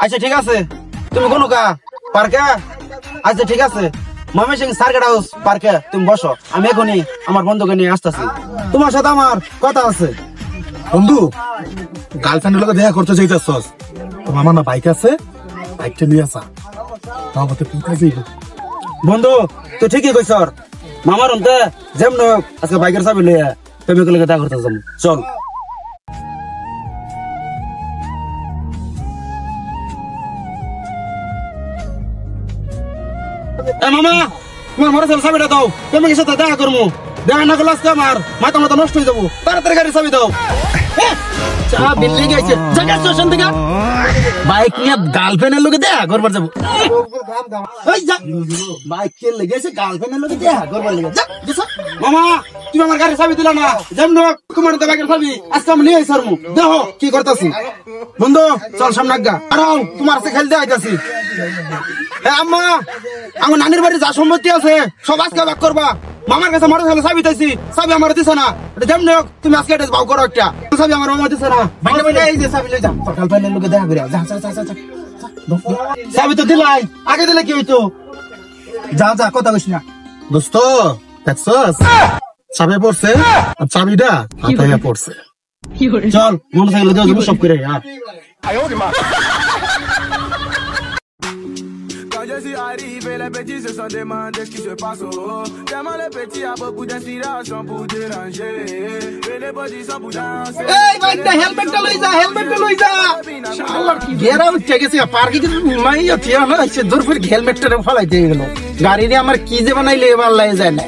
আচ্ছা ঠিক আছে, তুমি কোন কা পার্কে? আচ্ছা ঠিক আছে, ময়মনসিংহ সার্কিট হাউস পার্কে তুমি বসো, আমি এখনই আমার বন্ধুকে নিয়ে আসতেছি। তোমার সাথে আমার কথা আছে। বন্ধু, গার্লফ্রেন্ডের লোক দেখা করতে চাইতেছস? আমার না বাইক আছে, বাইকটা নিয়ে আসা আমাকে বন্ধু তো ঠিকই কইছ, মামার অন্তে যেমন আজকে বাইকের চাবি লইয়া তুমি দেখা করতে যাবো, চল। মামা, তোমার মোটরসাইকেল চাবিটা দাও, তুমি সাথে দেখা করবো। দেখা না করলে আজকে আমার মাথা মাথা নষ্ট হয়ে যাবো। তাড়াতাড়ি গাড়ি চাবি দাও। চাবি লেগে গেছে, জায়গা স্টেশন থেকে বাইক নিয়ে গার্লফ্রেন্ডের লোকে দেখা করবার যাবো। বাইক কে লেগেছে গার্লফ্রেন্ডের লোকে দেখা করবার লেগে। মামা, তুমি আমার গাড়ি চাবি দিলা না, যেমন তোমার বাইকের চাবি আজকে আমি নিয়ে আসবো। দেখো কি করতেছি। বন্ধু চল সামনে আজ্ঞা, আর তোমার সাথে খেলতে আইতাছি। আম্মা, আমার নানির বাড়ি যা সম্পত্তি আছে সব আজকে ভাগ করবা। মামার কাছে মোটরসাইকেল চাবি দিয়েছি, চাবি আমার দিছে না। যেমনি হোক তুমি আজকে এটা ভাগ করো, একটা চাবি আমার মামা দিছে না। এই যে চাবি লই যা, গার্লফ্রেন্ডের লোকে দেখা করে যা। চাবি তো দিলাই, আগে দিলে কি হইতো? যা যা, কথা কইস না। দোস্ত দেখছস, চাবি পড়ছে আর চাবিটা হাতাইয়া পড়ছে। চল মোটরসাইকেল দিয়ে যাবো সব করে। Quand je suis arrivé, les petits se sont demandés ce qui se passe. Tellement les petits a beaucoup d'inspiration pour déranger. Et les bodies sont pour danser. এই বাইকটা হেলমেটটা লই যা, হেলমেটটা লই যা। শালা গেরা উঠে গেছে, পার্কে কিন্তু মাইয়া থিয়া না, সে দূর ফির হেলমেটটা ফলাই দিয়ে গেল। গাড়ি নিয়ে আমার কি যে বানাইলে এবার লাই যায় না।